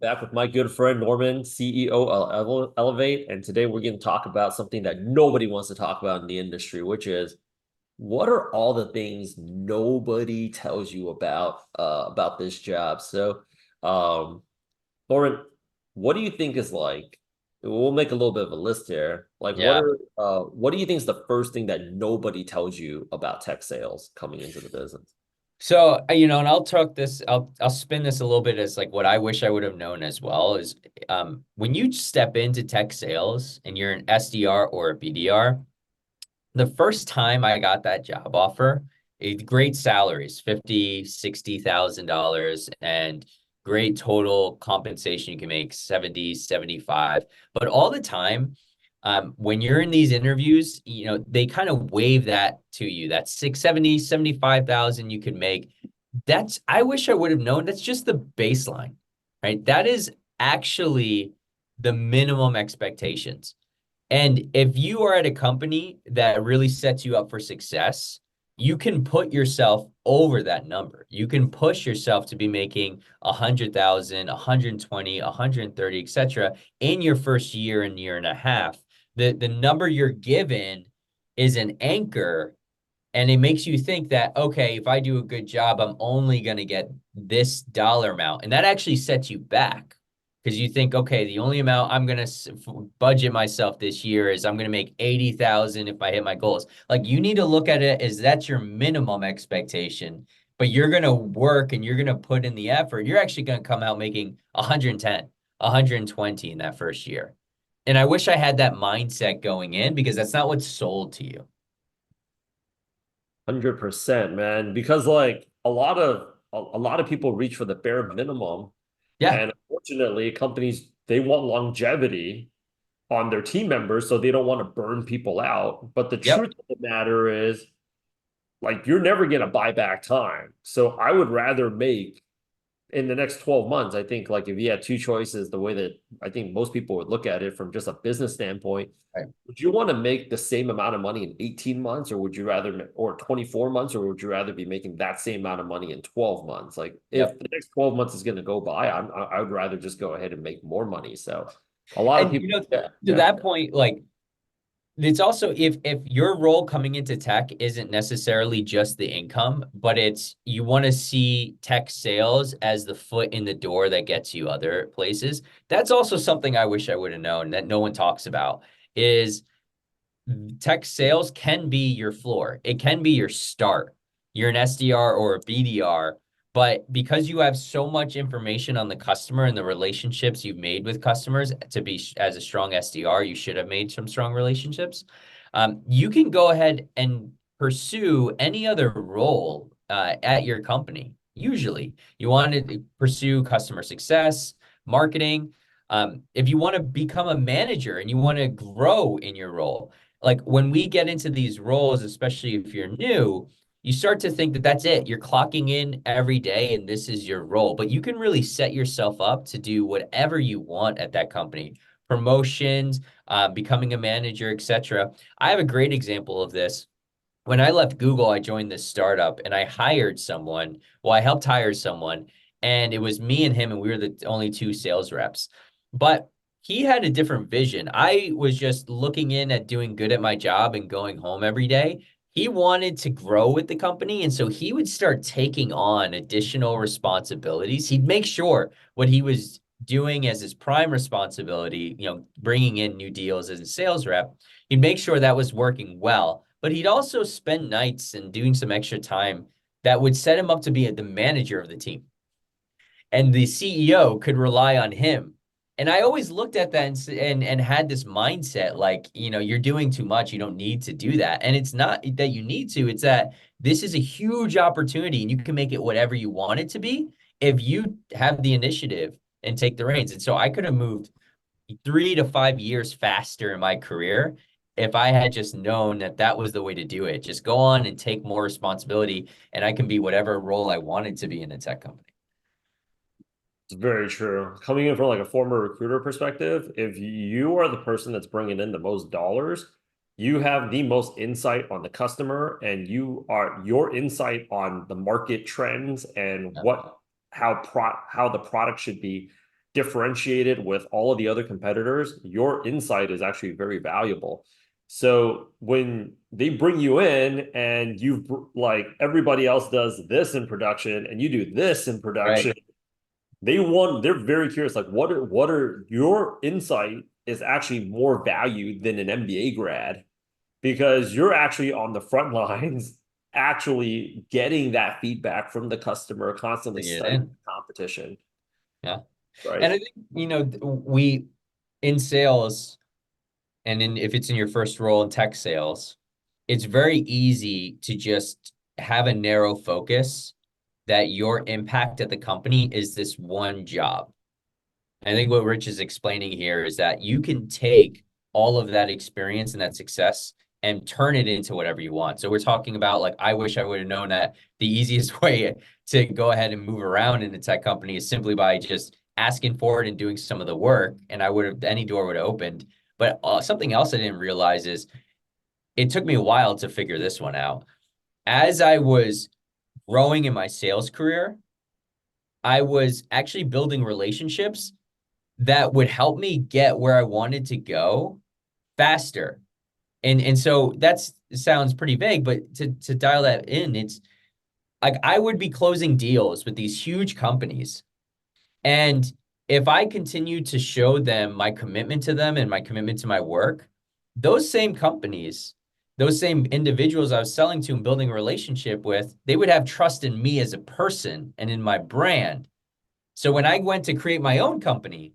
Back with my good friend Norman, CEO of Elevate, and today we're going to talk about something that nobody wants to talk about in the industry, which is what are all the things nobody tells you about this job? Um, Norman, what do you think is like? We'll make a little bit of a list here. Like, Yeah. what do you think is the first thing that nobody tells you about tech sales coming into the business? So, and I'll spin this a little bit as like what I wish I would have known as well is when you step into tech sales and you're an SDR or a BDR, the first time I got that job offer, great salaries, 50, $60,000 and great total compensation you can make 70, 75. But all the time, when you're in these interviews, they kind of wave that to you. That's 670, 75,000 you can make. I wish I would have known. That's just the baseline, right? That is actually the minimum expectations. And if you are at a company that really sets you up for success, you can put yourself over that number. You can push yourself to be making 100,000, 120, 130, etc. in your first year and year and a half. The number you're given is an anchor, and it makes you think that, okay, if I do a good job, I'm only going to get this dollar amount. And that actually sets you back because you think, okay, the only amount I'm going to budget myself this year is I'm going to make 80,000 if I hit my goals. Like you need to look at it as that's your minimum expectation, but you're going to work and you're going to put in the effort. You're actually going to come out making 110, 120 in that first year. And I wish I had that mindset going in because that's not what's sold to you. 100%, man. Because like a lot of people reach for the bare minimum, Yeah. and unfortunately, companies they want longevity on their team members, so they don't want to burn people out. But the Yep. truth of the matter is, like, you're never gonna buy back time. So I would rather make in the next 12 months, I think like if you had two choices, the way that I think most people would look at it from just a business standpoint, Right. would you want to make the same amount of money in 18 months or would you rather or 24 months or would you rather be making that same amount of money in 12 months? Like if Yep. the next 12 months is going to go by, I would rather just go ahead and make more money. So a lot of And people, yeah, to yeah. that point, like it's also if your role coming into tech isn't necessarily just the income, but it's you want to see tech sales as the foot in the door that gets you other places. That's also something I wish I would have known that no one talks about is tech sales can be your floor. It can be your start. You're an SDR or a BDR, but because you have so much information on the customer and the relationships you've made with customers to be as a strong SDR, you should have made some strong relationships. You can go ahead and pursue any other role at your company. Usually, you want to pursue customer success, marketing. If you want to become a manager and you want to grow in your role, like when we get into these roles, especially if you're new, you start to think that that's it. You're clocking in every day and this is your role, but you can really set yourself up to do whatever you want at that company. Promotions, becoming a manager, etc. I have a great example of this. When I left Google, I joined this startup and I hired someone. Well, I helped hire someone, and it was me and him, and we were the only two sales reps. But he had a different vision. I was just looking in at doing good at my job and going home every day. He wanted to grow with the company, and so he would start taking on additional responsibilities. He'd make sure what he was doing as his prime responsibility, bringing in new deals as a sales rep, he'd make sure that was working well, but he'd also spend nights and doing some extra time that would set him up to be the manager of the team. And the CEO could rely on him. And I always looked at that and had this mindset like, you're doing too much. You don't need to do that. And it's not that you need to, it's that this is a huge opportunity and you can make it whatever you want it to be if you have the initiative and take the reins. And so I could have moved 3 to 5 years faster in my career if I had just known that that was the way to do it. Just go on and take more responsibility, and I can be whatever role I wanted to be in a tech company. It's very true. Coming in from like a former recruiter perspective, if you are the person that's bringing in the most dollars, you have the most insight on the customer and your insight on the market trends and Yeah. how the product should be differentiated with all of the other competitors, your insight is actually very valuable. So when they bring you in and you've like everybody else does this in production and you do this in Right. production, they're very curious, like what are your insight is actually more valued than an MBA grad because you're actually on the front lines, actually getting that feedback from the customer, constantly Bring it studying in. the competition, Yeah. And right? I think, we in sales and if it's in your first role in tech sales, it's very easy to just have a narrow focus that your impact at the company is this one job. I think what Rich is explaining here is that you can take all of that experience and that success and turn it into whatever you want. So we're talking about like, I wish I would have known that the easiest way to go ahead and move around in a tech company is simply by just asking for it and doing some of the work. And any door would have opened. But something else I didn't realize is it took me a while to figure this one out. As I was growing in my sales career, I was actually building relationships that would help me get where I wanted to go faster. And so that sounds pretty vague, but to dial that in, it's like I would be closing deals with these huge companies. And if I continue to show them my commitment to them and my commitment to my work, those same companies, those same individuals I was selling to and building a relationship with, they would have trust in me as a person and in my brand. So when I went to create my own company,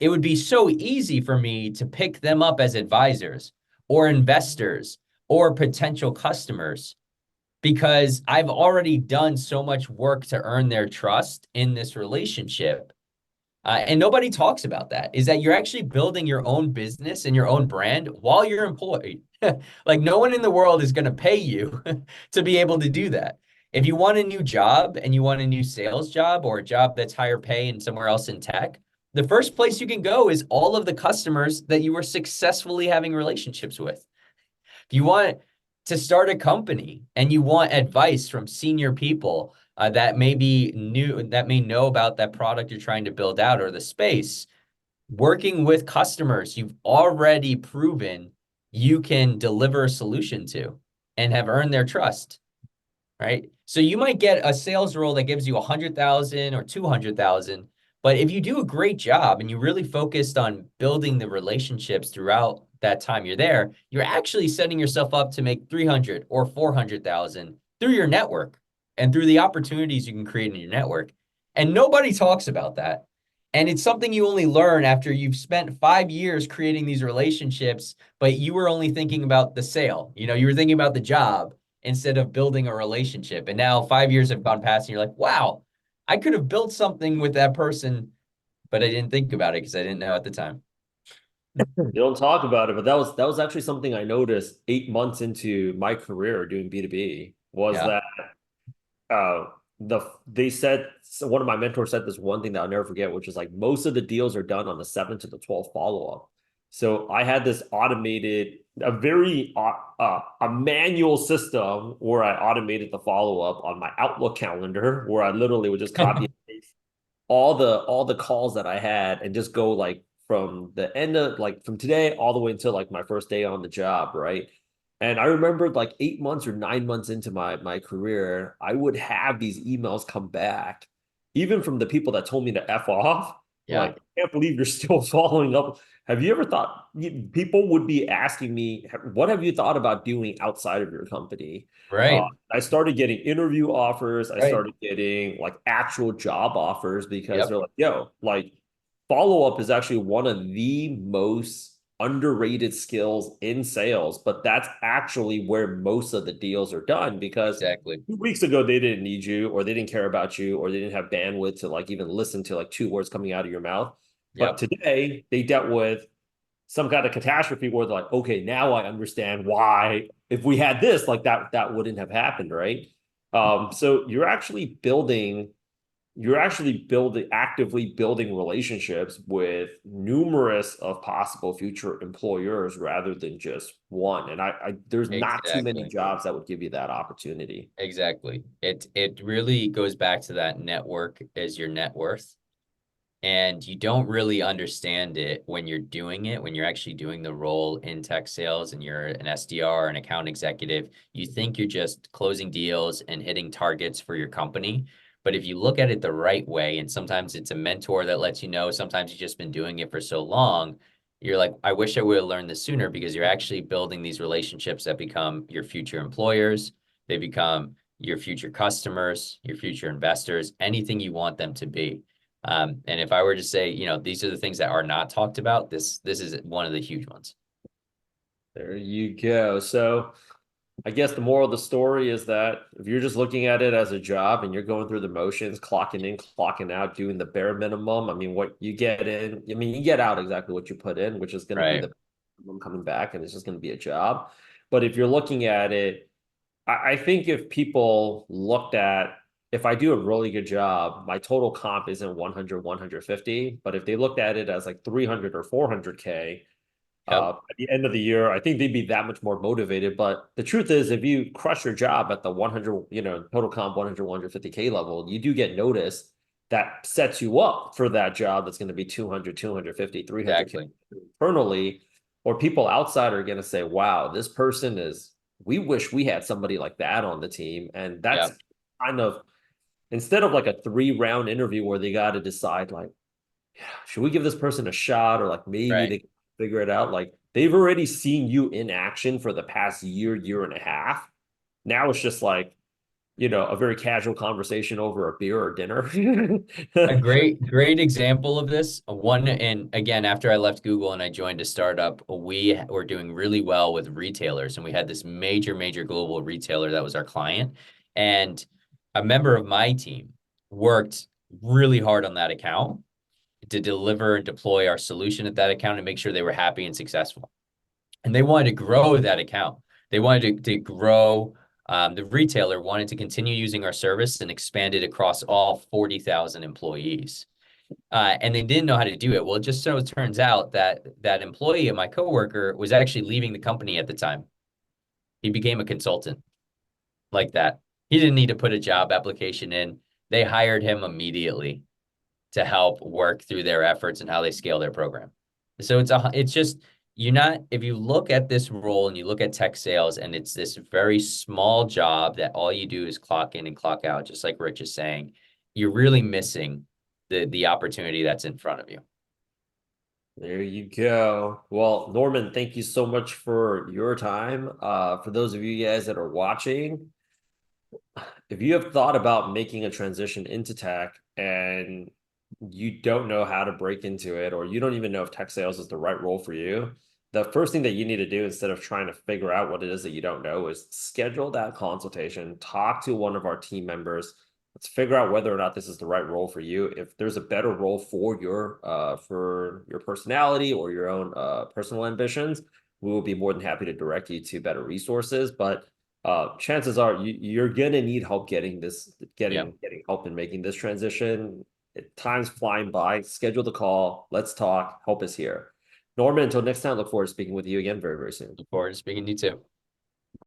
it would be so easy for me to pick them up as advisors or investors or potential customers because I've already done so much work to earn their trust in this relationship. And nobody talks about that, is that you're actually building your own business and your own brand while you're employed. Like no one in the world is going to pay you to be able to do that. If you want a new job and you want a new sales job or a job that's higher pay and somewhere else in tech, the first place you can go is all of the customers that you were successfully having relationships with. If you want to start a company and you want advice from senior people that may be new, that may know about that product you're trying to build out or the space, working with customers you've already proven you can deliver a solution to and have earned their trust, right? So you might get a sales role that gives you 100,000 or 200,000, but if you do a great job and you really focused on building the relationships throughout that time you're there, you're actually setting yourself up to make 300 or 400,000 through your network and through the opportunities you can create in your network. And nobody talks about that. And it's something you only learn after you've spent 5 years creating these relationships, but you were only thinking about the sale. You were thinking about the job instead of building a relationship. And now 5 years have gone past and you're like, wow, I could have built something with that person, but I didn't think about it because I didn't know at the time. You don't talk about it, but that was actually something I noticed 8 months into my career doing B2B was Yeah. that uh they said so one of my mentors said this one thing that I'll never forget, which is like most of the deals are done on the 7th to the 12th follow-up. So I had this automated, a manual system where I automated the follow-up on my Outlook calendar, where I literally would just copy and paste all the calls that I had and just go like from the end of like from today all the way until like my first day on the job, right? And I remembered like 8 months or 9 months into my career, I would have these emails come back, even from the people that told me to F off. Yeah. Like, I can't believe you're still following up. Have you ever thought people would be asking me, what have you thought about doing outside of your company? Right. I started getting interview offers. I Right. started getting like actual job offers because they're Yep. like, yo, like follow up is actually one of the most underrated skills in sales, but that's actually where most of the deals are done because Exactly. 2 weeks ago they didn't need you or they didn't care about you or they didn't have bandwidth to like even listen to like two words coming out of your mouth. But Yep. today they dealt with some kind of catastrophe where they're like, okay, now I understand why if we had this, like that wouldn't have happened, right? So you're actually actively building relationships with numerous of possible future employers rather than just one. And I there's not too many Exactly. jobs that would give you that opportunity. Exactly. It really goes back to that network is your net worth. And you don't really understand it when you're doing it, when you're actually doing the role in tech sales and you're an SDR, an account executive. You think you're just closing deals and hitting targets for your company. But if you look at it the right way, and sometimes it's a mentor that lets you know, sometimes you've just been doing it for so long, you're like, I wish I would have learned this sooner, because you're actually building these relationships that become your future employers. They become your future customers, your future investors, anything you want them to be. And if I were to say, these are the things that are not talked about, this is one of the huge ones. There you go. So I guess the moral of the story is that if you're just looking at it as a job and you're going through the motions, clocking in, clocking out, doing the bare minimum, I mean, what you get in, I mean, you get out exactly what you put in, which is going to be Right. the minimum coming back, and it's just going to be a job. But if you're looking at it, I think if people looked at, if I do a really good job, my total comp isn't 100, 150. But if they looked at it as like 300 or 400K, Yep. at the end of the year, I think they'd be that much more motivated. But the truth is, if you crush your job at the 100, total comp 100, 150K level, you do get noticed. That sets you up for that job that's going to be 200, 250, 300K Exactly. internally, or people outside are going to say, wow, this person is, we wish we had somebody like that on the team. And that's Yep. kind of, instead of like a 3 round interview where they got to decide, like, should we give this person a shot, or like maybe Right. they can figure it out? Like they've already seen you in action for the past year, year and a half. Now it's just like, a very casual conversation over a beer or dinner. A great example of this, one, and again, after I left Google and I joined a startup, we were doing really well with retailers, and we had this major global retailer that was our client. And a member of my team worked really hard on that account to deliver and deploy our solution at that account and make sure they were happy and successful. And they wanted to grow that account. They wanted to grow. The retailer wanted to continue using our service and expand it across all 40,000 employees. And they didn't know how to do it. Well, it just so turns out that that employee, my coworker, was actually leaving the company at the time. He became a consultant like that. He didn't need to put a job application in. They hired him immediately to help work through their efforts and how they scale their program. So it's just, you're not, if you look at this role and you look at tech sales and it's this very small job that all you do is clock in and clock out, just like Rich is saying, you're really missing the opportunity that's in front of you. There you go. Well, Norman, thank you so much for your time. For those of you guys that are watching, if you have thought about making a transition into tech and you don't know how to break into it, or you don't even know if tech sales is the right role for you, the first thing that you need to do, instead of trying to figure out what it is that you don't know, is schedule that consultation, talk to one of our team members. Let's figure out whether or not this is the right role for you. If there's a better role for your personality or your own personal ambitions, we will be more than happy to direct you to better resources. But chances are you're gonna need help Yeah, getting help in making this transition. Time's flying by. Schedule the call. Let's talk. Help is here. Norman, until next time, look forward to speaking with you again very, very soon. look forward to speaking to you too.